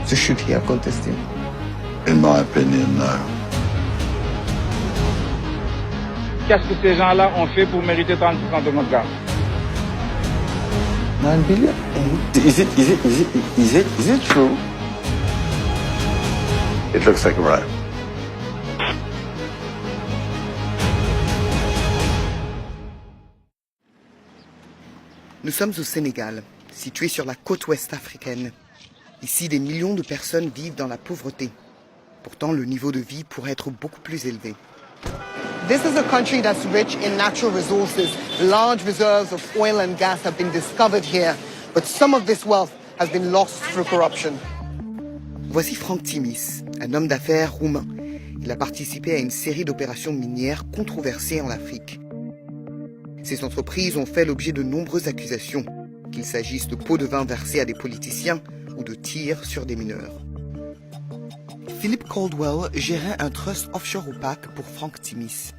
So should he have contested? In my opinion, no. Qu'est-ce que ces gens-là ont fait pour mériter 30% de notre gaz? 9 billion? Is it true? It looks like a right. Nous sommes au Sénégal, situé sur la côte ouest africaine. Ici, des millions de personnes vivent dans la pauvreté. Pourtant, le niveau de vie pourrait être beaucoup plus élevé. This is a country that's rich in natural resources. Large reserves of oil and gas have been discovered here, but some of this wealth has been lost through corruption. Voici Franck Timis, un homme d'affaires roumain. Il a participé à une série d'opérations minières controversées en Afrique. Ces entreprises ont fait l'objet de nombreuses accusations, qu'il s'agisse de pots de vin versés à des politiciens ou de tirs sur des mineurs. Philip Caldwell gérait un trust offshore opaque pour Franck Timis.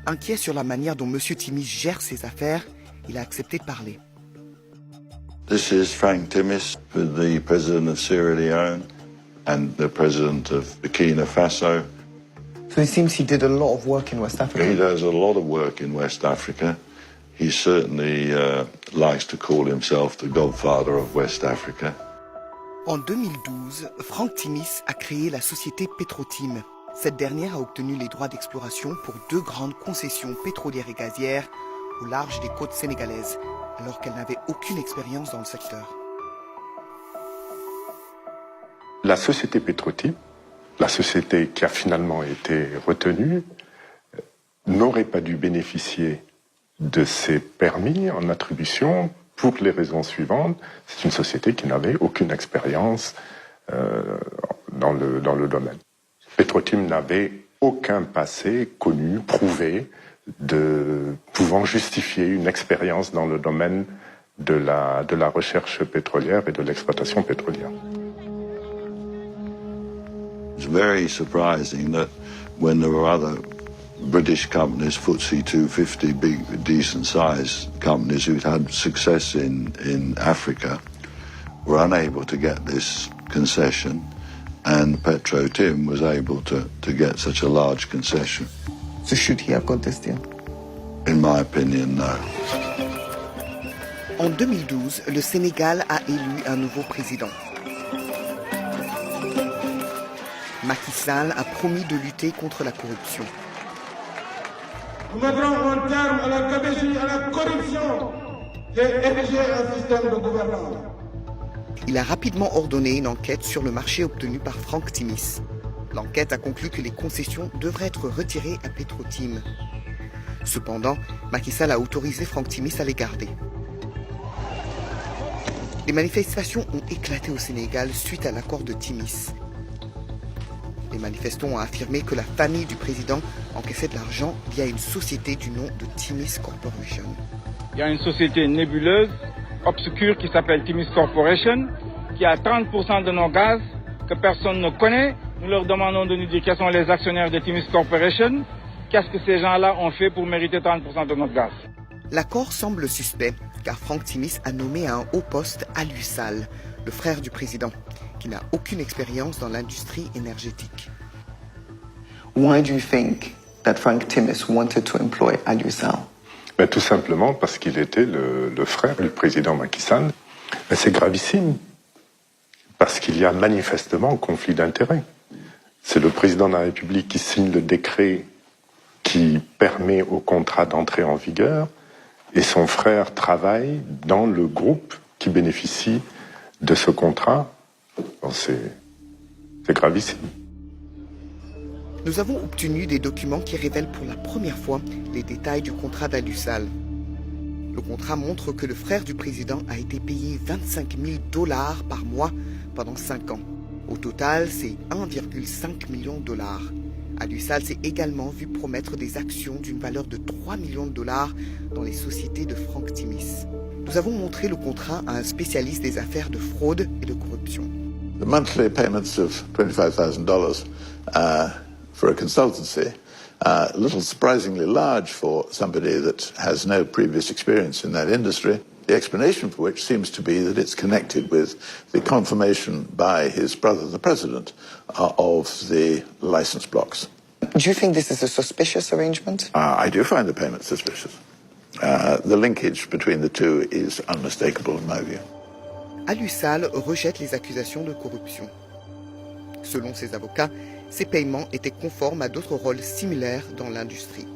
Inquiet sur la manière dont M. Timis gère ses affaires, il a accepté de parler. This is Frank Timis, the president of Sierra Leone and the president of Burkina Faso. So it seems he did a lot of work in West Africa. He does a lot of work in West Africa. He certainly likes to call himself the godfather of West Africa. En 2012, Franck Timis a créé la société Petrotim. Cette dernière a obtenu les droits d'exploration pour 2 grandes concessions pétrolières et gazières au large des côtes sénégalaises, alors qu'elle n'avait aucune expérience dans le secteur. La société Petrotim, la société qui a finalement été retenue, n'aurait pas dû bénéficier de ces permis en attribution pour les raisons suivantes. C'est une société qui n'avait aucune expérience dans le domaine. Petrotim n'avait aucun passé connu, prouvé, pouvant justifier une expérience dans le domaine de la recherche pétrolière et de l'exploitation pétrolière. It's very surprising that when there were other British companies, FTSE 250, big, decent-sized companies who'd had success in Africa, were unable to get this concession, and Petro-Tim was able to get such a large concession. So should he have contested? In my opinion, no. En 2012, le Sénégal a élu un nouveau président. Macky Sall a promis de lutter contre la corruption. Nous mettrons un terme à la gabegie, à la corruption et ériger un système de gouvernance. Il a rapidement ordonné une enquête sur le marché obtenu par Franck Timis. L'enquête a conclu que les concessions devraient être retirées à Petrotim. Cependant, Macky Sall a autorisé Franck Timis à les garder. Les manifestations ont éclaté au Sénégal suite à l'accord de Timis. Les manifestants ont affirmé que la famille du président encaissait de l'argent via une société du nom de Timis Corporation. Il y a une société nébuleuse, obscure, qui s'appelle Timis Corporation, qui a 30% de nos gaz que personne ne connaît. Nous leur demandons de nous dire quels sont les actionnaires de Timis Corporation. Qu'est-ce que ces gens-là ont fait pour mériter 30% de notre gaz? L'accord semble suspect, car Franck Timis a nommé à un haut poste Aliou Sall, le frère du président, qui n'a aucune expérience dans l'industrie énergétique. Why do you think that Frank Timis wanted to employ Aliou Sall? Ben, tout simplement parce qu'il était le frère du président Macky Sall. Ben, c'est gravissime, parce qu'il y a manifestement conflit d'intérêts. C'est le président de la République qui signe le décret qui permet au contrat d'entrer en vigueur, et son frère travaille dans le groupe qui bénéficie de ce contrat. Bon, c'est gravissime. Nous avons obtenu des documents qui révèlent pour la première fois les détails du contrat d'Aliou Sall. Le contrat montre que le frère du président a été payé 25 000 $ par mois pendant 5 ans. Au total, c'est 1,5 million $. Aliou Sall s'est également vu promettre des actions d'une valeur de 3 millions $ dans les sociétés de Franck Timis. Nous avons montré le contrat à un spécialiste des affaires de fraude et de corruption. The monthly payments of $25,000 for a consultancy, a little surprisingly large for somebody that has no previous experience in that industry. The explanation for which seems to be that it's connected with the confirmation by his brother, the president, of the license blocks. Do you think this is a suspicious arrangement? I do find the payment suspicious. The linkage between the two is unmistakable in my view. Alusal rejette les accusations de corruption. Selon ses avocats, ces paiements étaient conformes à d'autres rôles similaires dans l'industrie.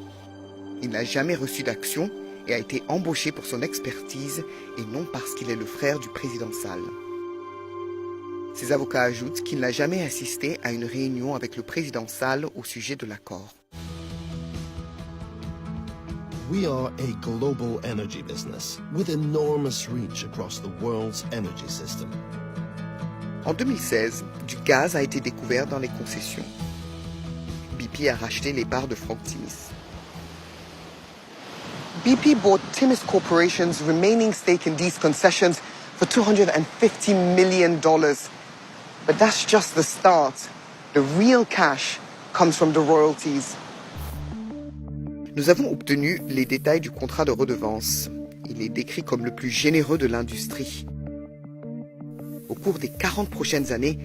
Il n'a jamais reçu d'action et a été embauché pour son expertise et non parce qu'il est le frère du président Sall. Ses avocats ajoutent qu'il n'a jamais assisté à une réunion avec le président Sall au sujet de l'accord. We are a global energy business with enormous reach across the world's energy system. En 2016, du gaz a été découvert dans les concessions. BP a racheté les parts de Frank Timis. BP bought Timis Corporation's remaining stake in these concessions for $250 million. But that's just the start. The real cash comes from the royalties. Nous avons obtenu les détails du contrat de redevance. Il est décrit comme le plus généreux de l'industrie. Au cours des 40 prochaines années,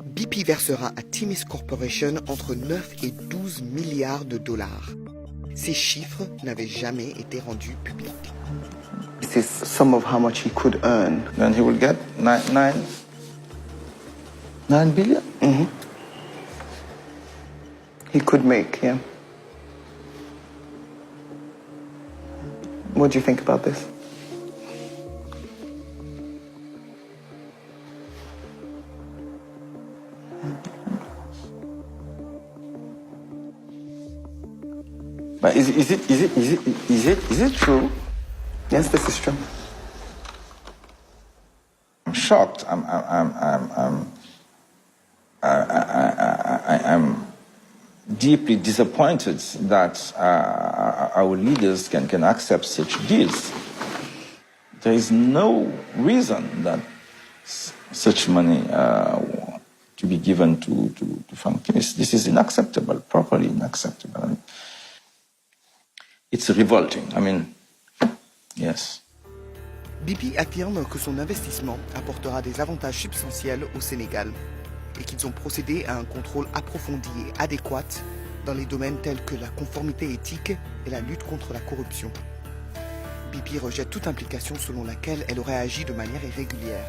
BP versera à Timis Corporation entre 9 et 12 milliards de dollars. Ces chiffres n'avaient jamais été rendus publics. This is some of how much he could earn. Then he will get 9 billion? Mm-hmm. He could make, yeah. What do you think about this? But is it true? Yes, this is true. I'm shocked. I'm deeply disappointed that our leaders can accept such deals. There is no reason that such money to be given to Frank Timis. This is unacceptable, properly unacceptable. It's revolting. I mean, yes. BP affirme que son investissement apportera des avantages substantiels au Sénégal et qu'ils ont procédé à un contrôle approfondi et adéquat dans les domaines tels que la conformité éthique et la lutte contre la corruption. BP rejette toute implication selon laquelle elle aurait agi de manière irrégulière.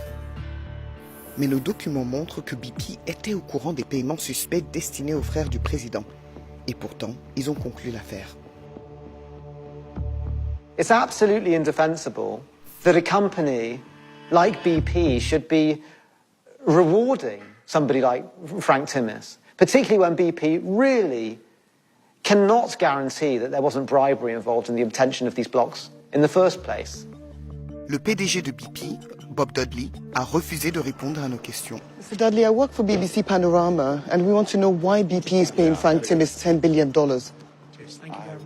Mais nos documents montrent que BP était au courant des paiements suspects destinés aux frères du président. Et pourtant, ils ont conclu l'affaire. It's absolutely indefensible that a company like BP should be rewarding somebody like Frank Timis, particularly when BP really cannot guarantee that there wasn't bribery involved in the obtention of these blocks in the first place. Le PDG de BP, Bob Dudley, a refusé de répondre à nos questions. Mr. Dudley, I work for BBC Panorama, and we want to know why BP is paying Frank Timis $10 billion.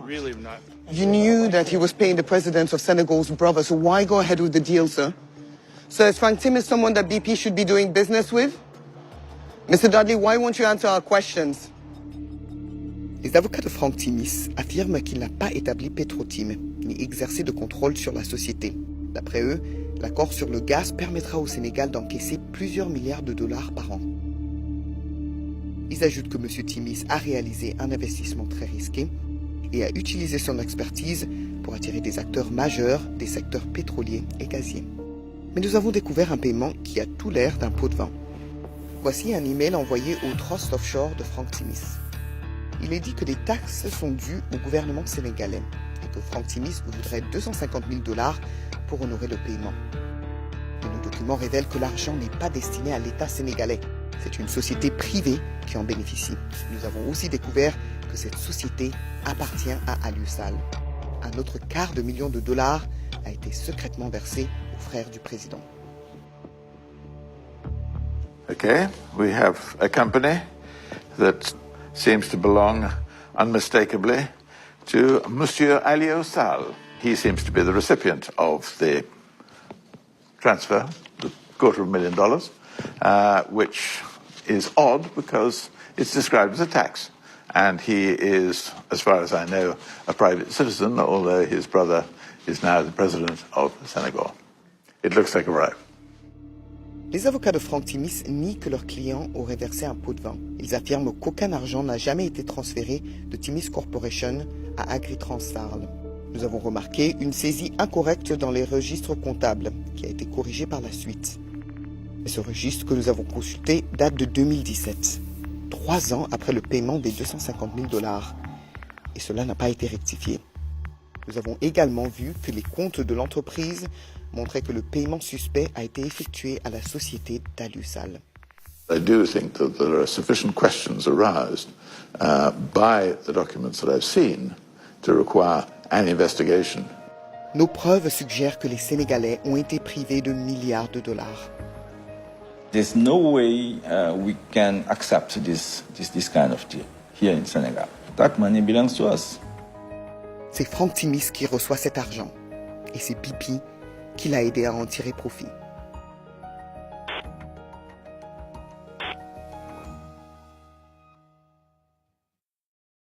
Really not. You knew that he was paying the president of Senegal's brother, so why go ahead with the deal, sir? So is Frank Timis someone that BP should be doing business with? Mr. Dudley, why won't you answer our questions? Les avocats de Frank Timis affirment qu'il n'a pas établi Petrotim, ni exercé de contrôle sur la société. D'après eux, l'accord sur le gaz permettra au Sénégal d'encaisser plusieurs milliards de dollars par an. Ils ajoutent que M. Timis a réalisé un investissement très risqué et a utilisé son expertise pour attirer des acteurs majeurs des secteurs pétroliers et gaziers. Mais nous avons découvert un paiement qui a tout l'air d'un pot de vin. Voici un email envoyé au Trust Offshore de Frank Timis. Il est dit que des taxes sont dues au gouvernement sénégalais et que Frank Timis voudrait 250 000 dollars pour honorer le paiement. Mais nos documents révèlent que l'argent n'est pas destiné à l'État sénégalais. C'est une société privée qui en bénéficie. Nous avons aussi découvert que cette société appartient à Alusal. Un autre $250 000 a été secrètement versé aux frères du président. Okay, we have a company that seems to belong unmistakably to Monsieur Alio Sall. He seems to be the recipient of the transfer, the $250,000, which is odd because it's described as a tax. And he is, as far as I know, a private citizen, although his brother is now the president of Senegal. It looks like a bribe. Les avocats de Frank Timis nient que leur client aurait versé un pot de vin. Ils affirment qu'aucun argent n'a jamais été transféré de Timis Corporation à Agritranstarl. Nous avons remarqué une saisie incorrecte dans les registres comptables, qui a été corrigée par la suite. Mais ce registre que nous avons consulté date de 2017, 3 ans après le paiement des $250 000. Et cela n'a pas été rectifié. Nous avons également vu que les comptes de l'entreprise montraient que le paiement suspect a été effectué à la société d'Alusal. I do think that there are sufficient questions aroused by the documents that I've seen to require an investigation. Nos preuves suggèrent que les Sénégalais ont été privés de milliards de dollars. There's no way we can accept this kind of deal here in Senegal. That money belongs to us. C'est Frank Timis qui reçoit cet argent et c'est BP qui l'a aidé à en tirer profit.